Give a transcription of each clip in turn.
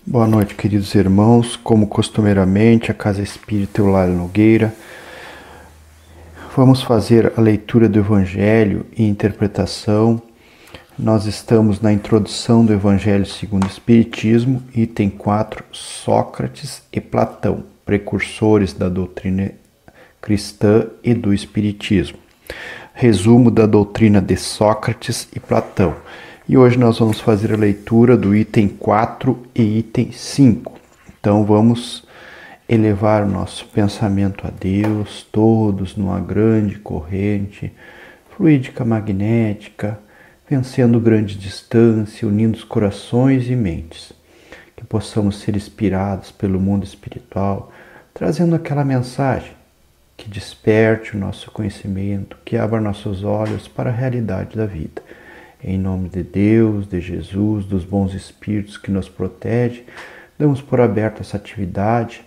Boa noite, queridos irmãos. Como costumeiramente, a Casa Espírita Eulália Nogueira, vamos fazer a leitura do Evangelho e interpretação. Nós estamos na introdução do Evangelho segundo o Espiritismo, item 4, Sócrates e Platão, precursores da doutrina cristã e do Espiritismo. Resumo da doutrina de Sócrates e Platão. E hoje nós vamos fazer a leitura do item 4 e item 5. Então vamos elevar o nosso pensamento a Deus, todos numa grande corrente fluídica magnética, vencendo grande distância, unindo os corações e mentes. Que possamos ser inspirados pelo mundo espiritual, trazendo aquela mensagem que desperte o nosso conhecimento, que abra nossos olhos para a realidade da vida. Em nome de Deus, de Jesus, dos bons espíritos que nos protegem, damos por aberta essa atividade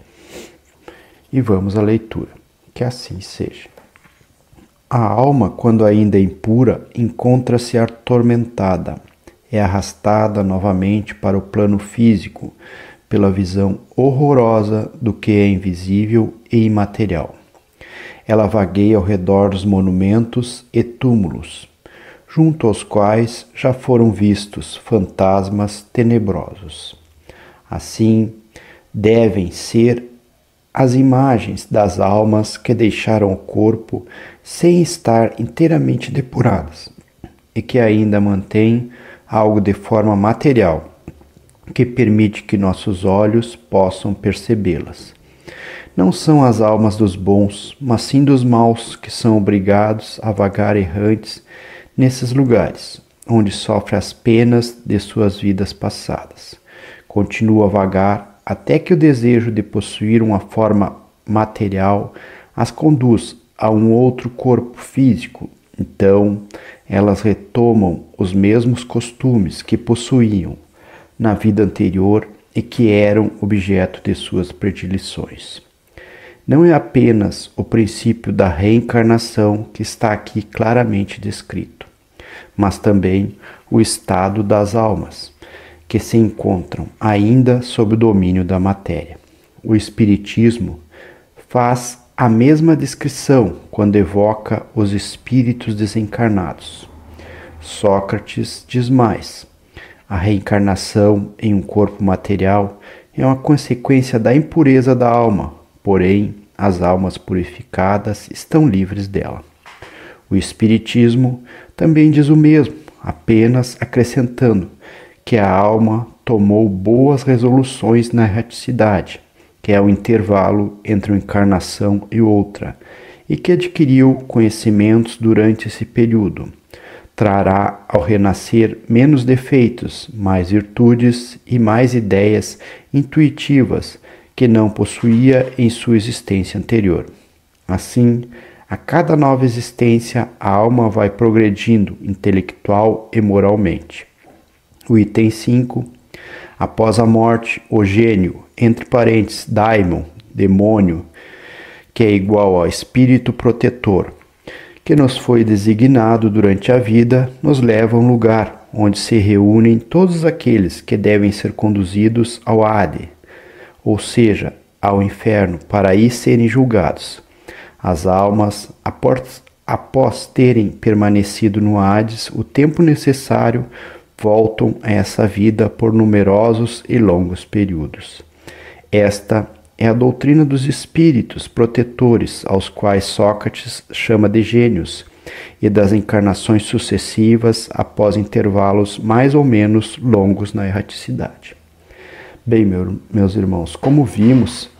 e vamos à leitura. Que assim seja. A alma, quando ainda é impura, encontra-se atormentada, é arrastada novamente para o plano físico pela visão horrorosa do que é invisível e imaterial. Ela vagueia ao redor dos monumentos e túmulos, junto aos quais já foram vistos fantasmas tenebrosos. Assim, devem ser as imagens das almas que deixaram o corpo sem estar inteiramente depuradas e que ainda mantêm algo de forma material, que permite que nossos olhos possam percebê-las. Não são as almas dos bons, mas sim dos maus que são obrigados a vagar errantes nesses lugares, onde sofre as penas de suas vidas passadas. Continua a vagar até que o desejo de possuir uma forma material as conduz a um outro corpo físico. Então, elas retomam os mesmos costumes que possuíam na vida anterior e que eram objeto de suas predileções. Não é apenas o princípio da reencarnação que está aqui claramente descrito, mas também o estado das almas, que se encontram ainda sob o domínio da matéria. O Espiritismo faz a mesma descrição quando evoca os espíritos desencarnados. Sócrates diz mais: a reencarnação em um corpo material é uma consequência da impureza da alma, porém, as almas purificadas estão livres dela. O Espiritismo também diz o mesmo, apenas acrescentando que a alma tomou boas resoluções na erraticidade, que é o intervalo entre uma encarnação e outra, e que adquiriu conhecimentos durante esse período. Trará ao renascer menos defeitos, mais virtudes e mais ideias intuitivas que não possuía em sua existência anterior. Assim, a cada nova existência, a alma vai progredindo intelectual e moralmente. O item 5. Após a morte, o gênio, entre parênteses, daimon, demônio, que é igual ao espírito protetor, que nos foi designado durante a vida, nos leva a um lugar onde se reúnem todos aqueles que devem ser conduzidos ao Hades, ou seja, ao inferno, para aí serem julgados. As almas, após terem permanecido no Hades o tempo necessário, voltam a essa vida por numerosos e longos períodos. Esta é a doutrina dos espíritos protetores, aos quais Sócrates chama de gênios, e das encarnações sucessivas após intervalos mais ou menos longos na erraticidade. Bem, meus irmãos, como vimos,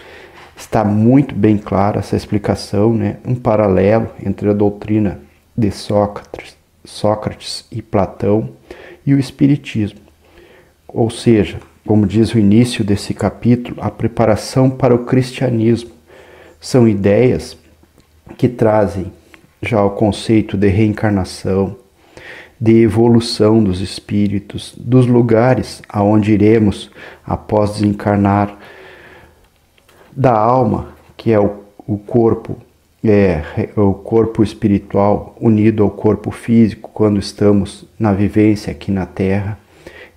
está muito bem clara essa explicação, né? Um paralelo entre a doutrina de Sócrates e Platão e o Espiritismo. Ou seja, como diz o início desse capítulo, a preparação para o cristianismo. São ideias que trazem já o conceito de reencarnação, de evolução dos espíritos, dos lugares aonde iremos após desencarnar, da alma, que é o corpo o corpo espiritual unido ao corpo físico quando estamos na vivência aqui na Terra,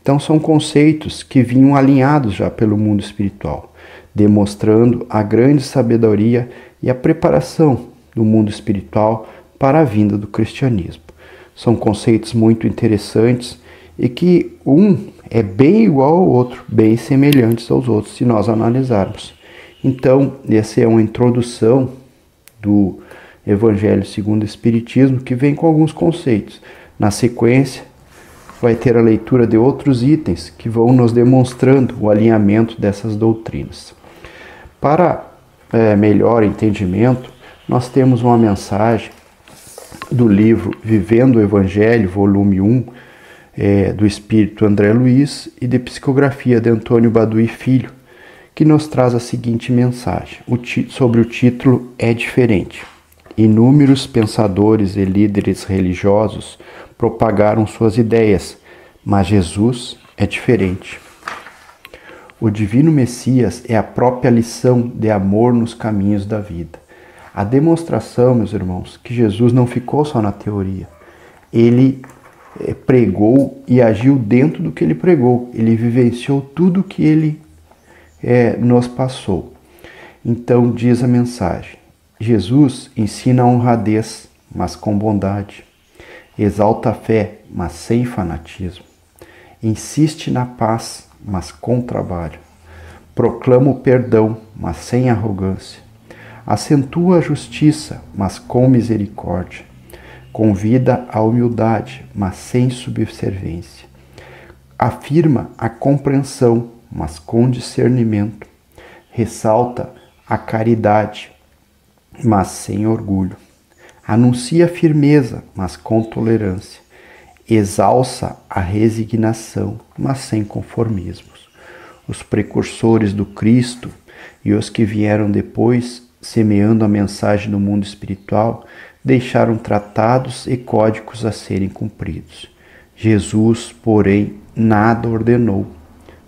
Então são conceitos que vinham alinhados já pelo mundo espiritual, demonstrando a grande sabedoria e a preparação do mundo espiritual para a vinda do cristianismo. São conceitos muito interessantes e que um é bem igual ao outro, bem semelhantes aos outros, se nós analisarmos. Então, essa é uma introdução do Evangelho segundo o Espiritismo, que vem com alguns conceitos. Na sequência, vai ter a leitura de outros itens que vão nos demonstrando o alinhamento dessas doutrinas. Para melhor entendimento, nós temos uma mensagem do livro Vivendo o Evangelho, volume 1, do Espírito André Luiz, e de psicografia de Antônio Baduy Filho, que nos traz a seguinte mensagem, sobre o título É Diferente. Inúmeros pensadores e líderes religiosos propagaram suas ideias, mas Jesus é diferente. O Divino Messias é a própria lição de amor nos caminhos da vida. A demonstração, meus irmãos, que Jesus não ficou só na teoria. Ele pregou e agiu dentro do que ele pregou. Ele vivenciou tudo que ele nos passou. Então diz a mensagem: Jesus ensina a honradez, mas com bondade. Exalta a fé, mas sem fanatismo. Insiste na paz, mas com trabalho. Proclama o perdão, mas sem arrogância. Acentua a justiça, mas com misericórdia. Convida a humildade, mas sem subserviência. Afirma a compreensão, mas com discernimento. Ressalta a caridade, mas sem orgulho. Anuncia a firmeza, mas com tolerância. Exalça a resignação, mas sem conformismos. Os precursores do Cristo e os que vieram depois, semeando a mensagem do mundo espiritual, deixaram tratados e códigos a serem cumpridos. Jesus, porém, nada ordenou.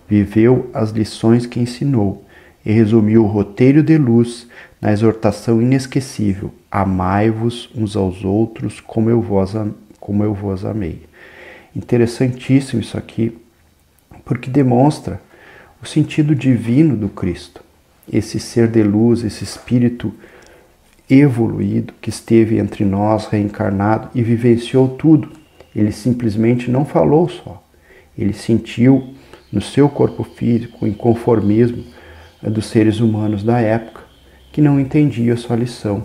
Viveu as lições que ensinou e resumiu o roteiro de luz na exortação inesquecível: amai-vos uns aos outros como eu vos amei. Interessantíssimo isso aqui, porque demonstra o sentido divino do Cristo. Esse ser de luz, esse espírito evoluído que esteve entre nós, reencarnado, e vivenciou tudo. Ele simplesmente não falou só. Ele sentiu no seu corpo físico o inconformismo dos seres humanos da época, que não entendiam a sua lição,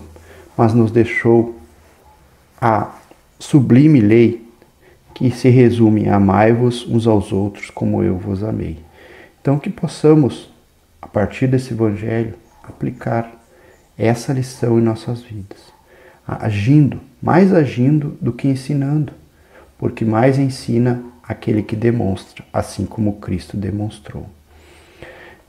mas nos deixou a sublime lei que se resume em amai-vos uns aos outros como eu vos amei. Então que possamos, a partir desse Evangelho, aplicar essa lição em nossas vidas, mais agindo do que ensinando, porque mais ensina aquele que demonstra, assim como Cristo demonstrou.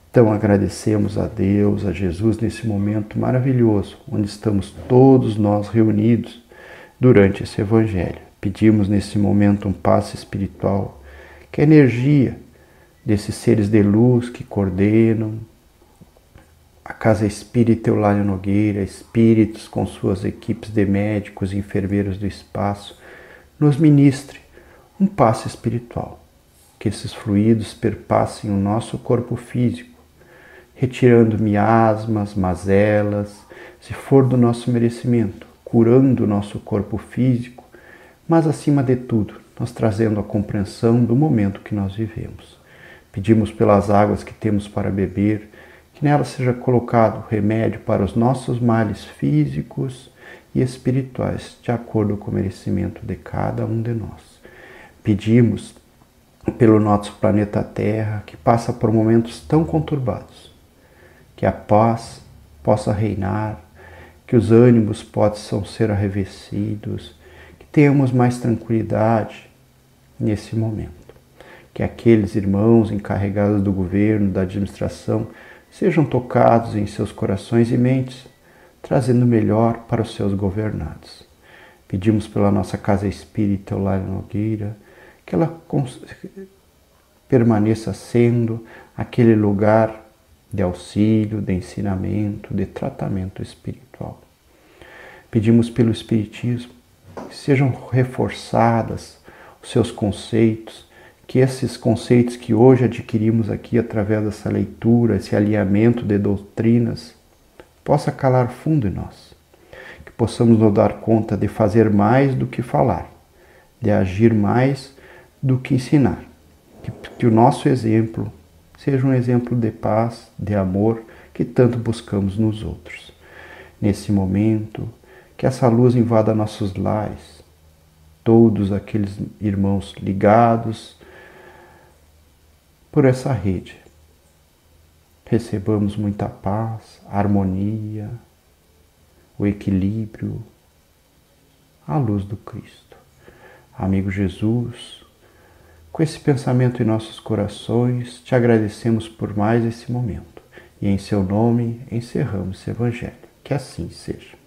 Então agradecemos a Deus, a Jesus, nesse momento maravilhoso, onde estamos todos nós reunidos durante esse Evangelho. Pedimos nesse momento um passe espiritual, que a energia desses seres de luz que coordenam a Casa Espírita Eulália Nogueira, espíritos com suas equipes de médicos e enfermeiros do espaço, nos ministre um passe espiritual, que esses fluidos perpassem o nosso corpo físico, retirando miasmas, mazelas, se for do nosso merecimento, curando o nosso corpo físico, mas acima de tudo, nós trazendo a compreensão do momento que nós vivemos. Pedimos pelas águas que temos para beber, que nela seja colocado remédio para os nossos males físicos e espirituais, de acordo com o merecimento de cada um de nós. Pedimos pelo nosso planeta Terra, que passa por momentos tão conturbados, que a paz possa reinar, que os ânimos possam ser arrefecidos, que tenhamos mais tranquilidade nesse momento. Que aqueles irmãos encarregados do governo, da administração, sejam tocados em seus corações e mentes, trazendo melhor para os seus governados. Pedimos pela nossa Casa Espírita Eulália Nogueira, que ela permaneça sendo aquele lugar de auxílio, de ensinamento, de tratamento espiritual. Pedimos pelo Espiritismo que sejam reforçadas os seus conceitos, que esses conceitos que hoje adquirimos aqui através dessa leitura, esse alinhamento de doutrinas, possa calar fundo em nós. Que possamos nos dar conta de fazer mais do que falar, de agir mais do que ensinar. Que o nosso exemplo seja um exemplo de paz, de amor, que tanto buscamos nos outros. Nesse momento, que essa luz invada nossos lares, todos aqueles irmãos ligados por essa rede. Recebamos muita paz, harmonia, o equilíbrio, a luz do Cristo. Amigo Jesus, com esse pensamento em nossos corações, te agradecemos por mais esse momento. E em seu nome encerramos esse Evangelho. Que assim seja.